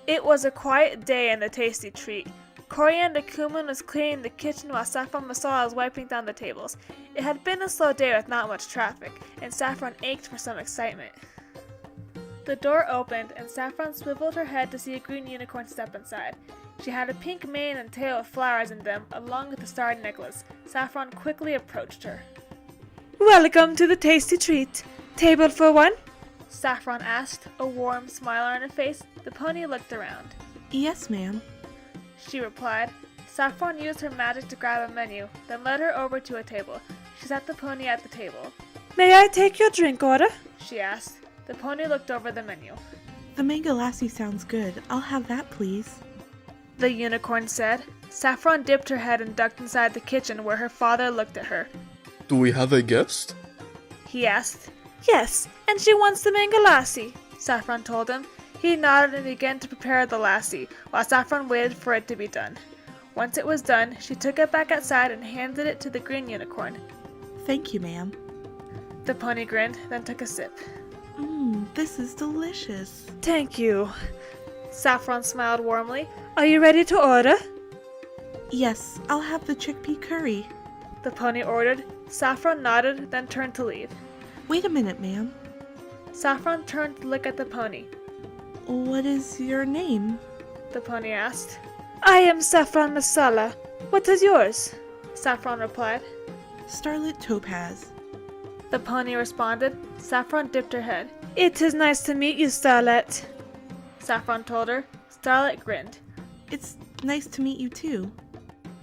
It was a quiet day in the tasty treat. Coriander Cumin was cleaning the kitchen while Saffron Masala was wiping down the tables. It had been a slow day with not much traffic, and Saffron ached for some excitement. The door opened, and Saffron swiveled her head to see a green unicorn step inside. She had a pink mane and tail with flowers in them, along with a starred necklace. Saffron quickly approached her. "Welcome to the tasty treat. Table for one?" Saffron asked, a warm smile on her face. The pony looked around. "Yes, ma'am." She replied. Saffron used her magic to grab a menu, then led her over to a table. She sat the pony at the table. "May I take your drink order?" she asked. The pony looked over the menu. "The mango lassi sounds good. I'll have that, please," the unicorn said. Saffron dipped her head and ducked inside the kitchen where her father looked at her. "Do we have a guest?" he asked. "Yes, and she wants the mango lassi," Saffron told him. He nodded and began to prepare the lassi, while Saffron waited for it to be done. Once it was done, she took it back outside and handed it to the green unicorn. "Thank you, ma'am." The pony grinned, then took a sip. This is delicious." "Thank you." Saffron smiled warmly. "Are you ready to order?" "Yes, I'll have the chickpea curry." the pony ordered. Saffron nodded, then turned to leave. "Wait a minute, ma'am." Saffron turned to look at the pony. "What is your name?" the pony asked. "I am Saffron Masala. What is yours?" Saffron replied. "Starlit Topaz." The pony responded. Saffron dipped her head. "It is nice to meet you, Starlet," Saffron told her. Starlet grinned. "It's nice to meet you too."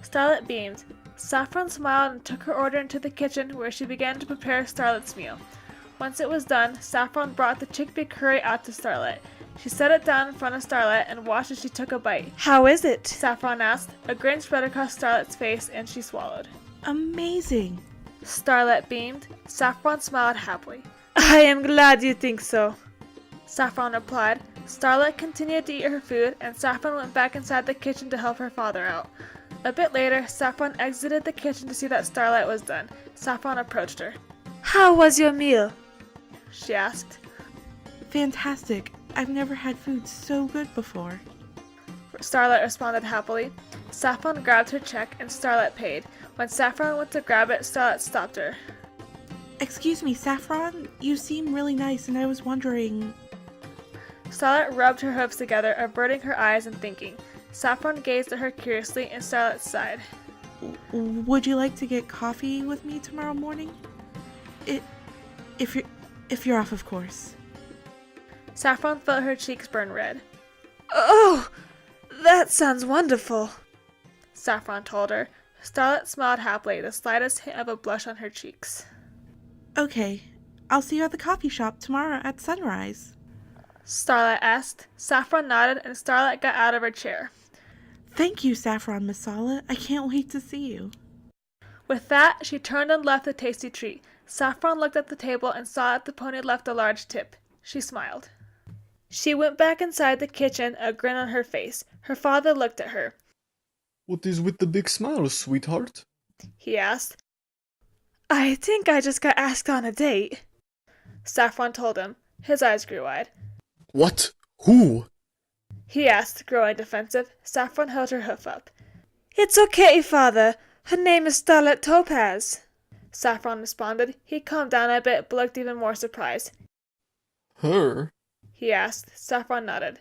Starlet beamed. Saffron smiled and took her order into the kitchen where she began to prepare Starlet's meal. Once it was done, Saffron brought the chickpea curry out to Starlet. She set it down in front of Starlet and watched as she took a bite. "How is it?" Saffron asked. A grin spread across Starlet's face and she swallowed. "Amazing." Starlet beamed. Saffron smiled happily. "I am glad you think so," Saffron replied. Starlet continued to eat her food, and Saffron went back inside the kitchen to help her father out. A bit later, Saffron exited the kitchen to see that Starlet was done. Saffron approached her. "How was your meal?" she asked. "Fantastic. I've never had food so good before." Starlet responded happily. Saffron grabbed her check, and Starlet paid. When Saffron went to grab it, Starlet stopped her. "Excuse me, Saffron? You seem really nice, and I was wondering..." Starlet rubbed her hooves together, averting her eyes and thinking. Saffron gazed at her curiously, and Starlet sighed. "Would you like to get coffee with me tomorrow morning? If you're off, of course." Saffron felt her cheeks burn red. "Oh, that sounds wonderful," Saffron told her. Starlet smiled happily, the slightest hint of a blush on her cheeks. "Okay, I'll see you at the coffee shop tomorrow at sunrise." Starlet asked. Saffron nodded, and Starlet got out of her chair. "Thank you, Saffron Masala. I can't wait to see you." With that, she turned and left the tasty treat. Saffron looked at the table and saw that the pony left a large tip. She smiled. She went back inside the kitchen, a grin on her face. Her father looked at her. "What is with the big smile, sweetheart?" he asked. "I think I just got asked on a date," Saffron told him. His eyes grew wide. "What? Who?" he asked, growing defensive. Saffron held her hoof up. "It's okay, father. Her name is Starlit Topaz," Saffron responded. He calmed down a bit, but looked even more surprised. "Her?" he asked. Saffron nodded.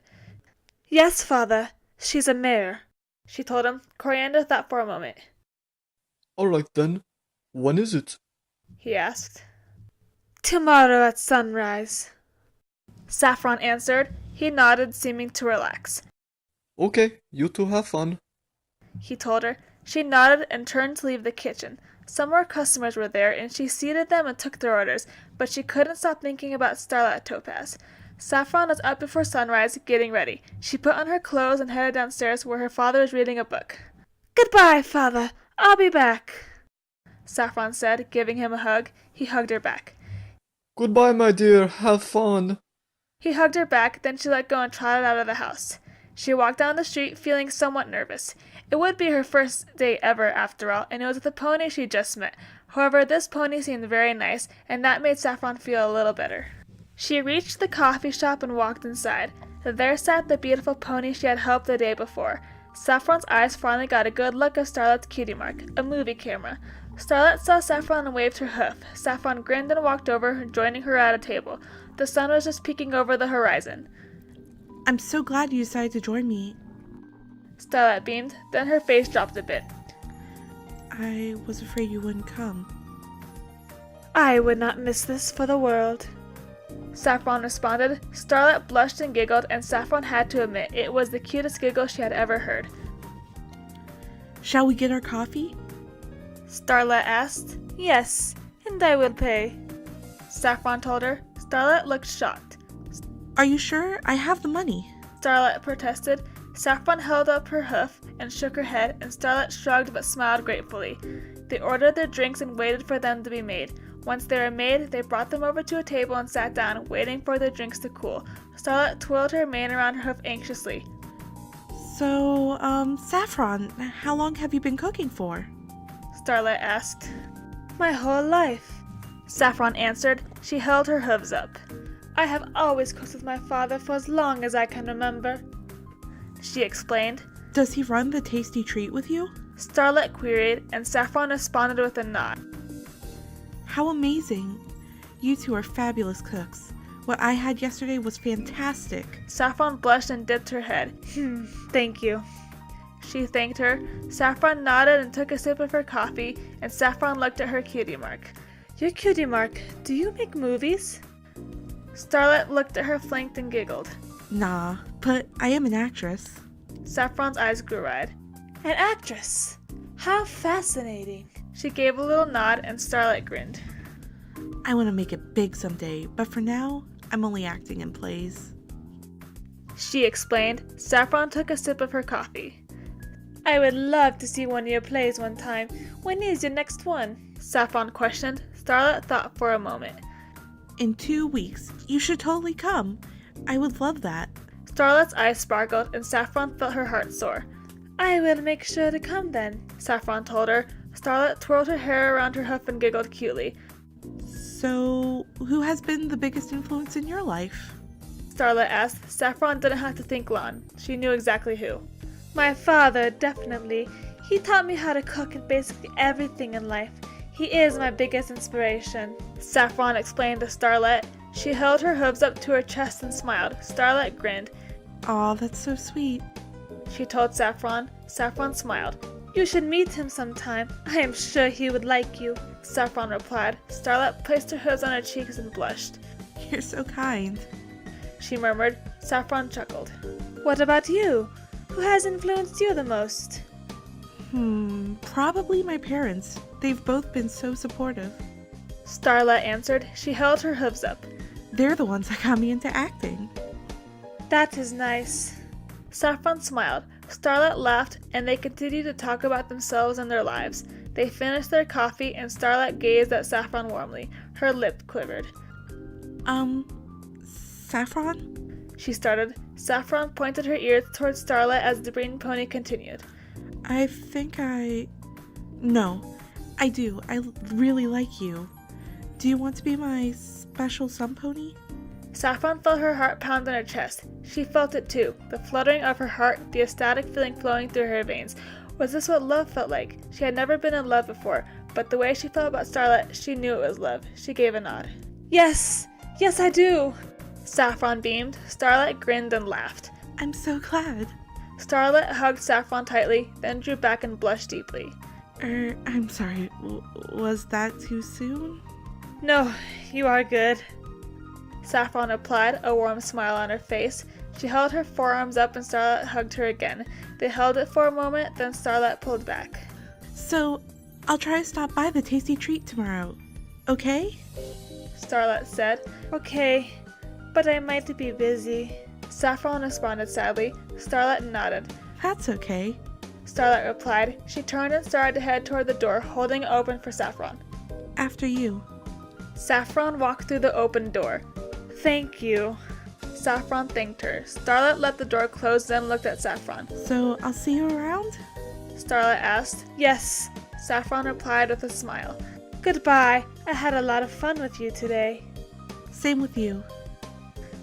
"Yes, father. She's a mare," she told him. Coriander thought for a moment. "All right then. When is it?" he asked. "Tomorrow at sunrise," Saffron answered. He nodded, seeming to relax. "Okay, you two have fun," he told her. She nodded and turned to leave the kitchen. Some more customers were there, and she seated them and took their orders, but she couldn't stop thinking about Starlit Topaz. Saffron was up before sunrise, getting ready. She put on her clothes and headed downstairs where her father was reading a book. "Goodbye, father. I'll be back," Saffron said, giving him a hug. He hugged her back. "Goodbye, my dear. Have fun." He hugged her back, then she let go and trotted out of the house. She walked down the street, feeling somewhat nervous. It would be her first date ever, after all, and it was with the pony she just met. However, this pony seemed very nice, and that made Saffron feel a little better. She reached the coffee shop and walked inside. There sat the beautiful pony she had helped the day before. Saffron's eyes finally got a good look of Starlet's cutie mark, a movie camera. Starlet saw Saffron and waved her hoof. Saffron grinned and walked over, joining her at a table. The sun was just peeking over the horizon. I'm so glad you decided to join me. Starlet beamed, then her face dropped a bit. I was afraid you wouldn't come. I would not miss this for the world. Saffron responded. Starlet blushed and giggled, and Saffron had to admit it was the cutest giggle she had ever heard. Shall we get our coffee? Starlet asked. Yes, and I will pay. Saffron told her. Starlet looked shocked. Are you sure? I have the money. Starlet protested. Saffron held up her hoof and shook her head, and Starlet shrugged but smiled gratefully. They ordered their drinks and waited for them to be made. Once they were made, they brought them over to a table and sat down, waiting for their drinks to cool. Starlet twirled her mane around her hoof anxiously. So, Saffron, how long have you been cooking for? Starlet asked. My whole life, Saffron answered. She held her hooves up. I have always cooked with my father for as long as I can remember, she explained. Does he run the tasty treat with you? Starlet queried, and Saffron responded with a nod. How amazing. You two are fabulous cooks. What I had yesterday was fantastic. Saffron blushed and dipped her head. Thank you. She thanked her. Saffron nodded and took a sip of her coffee, and Saffron looked at her cutie mark. Your cutie mark, do you make movies? Starlet looked at her flanked and giggled. Nah, but I am an actress. Saffron's eyes grew wide. An actress? How fascinating. She gave a little nod, and Starlet grinned. I want to make it big someday, but for now, I'm only acting in plays. She explained. Saffron took a sip of her coffee. I would love to see one of your plays one time. When is your next one? Saffron questioned. Starlet thought for a moment. In 2 weeks. You should totally come. I would love that. Starlet's eyes sparkled, and Saffron felt her heart soar. I will make sure to come then, Saffron told her. Starlet twirled her hair around her hoof and giggled cutely. So, who has been the biggest influence in your life? Starlet asked. Saffron didn't have to think long. She knew exactly who. My father, definitely. He taught me how to cook and basically everything in life. He is my biggest inspiration, Saffron explained to Starlet. She held her hooves up to her chest and smiled. Starlet grinned. Aw, that's so sweet, she told Saffron. Saffron smiled. You should meet him sometime. I am sure he would like you, Saffron replied. Starlet placed her hooves on her cheeks and blushed. You're so kind, she murmured. Saffron chuckled. What about you? Who has influenced you the most? Probably my parents. They've both been so supportive. Starlet answered. She held her hooves up. They're the ones that got me into acting. That is nice. Saffron smiled. Starlet laughed, and they continued to talk about themselves and their lives. They finished their coffee, and Starlet gazed at Saffron warmly. Her lip quivered. Saffron? She started. Saffron pointed her ears towards Starlet as the green pony continued. I think No, I do. I really like you. Do you want to be my special Somepony? Saffron felt her heart pound in her chest. She felt it too, the fluttering of her heart, the ecstatic feeling flowing through her veins. Was this what love felt like? She had never been in love before, but the way she felt about Starlet, she knew it was love. She gave a nod. Yes! Yes, I do! Saffron beamed. Starlet grinned and laughed. I'm so glad. Starlet hugged Saffron tightly, then drew back and blushed deeply. I'm sorry. Was that too soon? No, you are good, Saffron replied, a warm smile on her face. She held her forearms up and Starlet hugged her again. They held it for a moment, then Starlet pulled back. So, I'll try to stop by the tasty treat tomorrow. Okay? Starlet said. Okay, but I might be busy. Saffron responded sadly. Starlet nodded. That's okay, Starlet replied. She turned and started to head toward the door, holding it open for Saffron. After you. Saffron walked through the open door. Thank you. Saffron thanked her. Starlet let the door close, then looked at Saffron. So, I'll see you around? Starlet asked. Yes, Saffron replied with a smile. Goodbye. I had a lot of fun with you today. Same with you.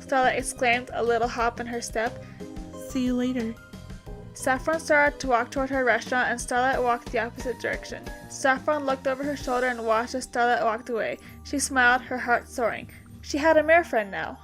Starlight exclaimed, a little hop in her step. See you later. Saffron started to walk toward her restaurant, and Starlight walked the opposite direction. Saffron looked over her shoulder and watched as Starlight walked away. She smiled, her heart soaring. She had a mere friend now.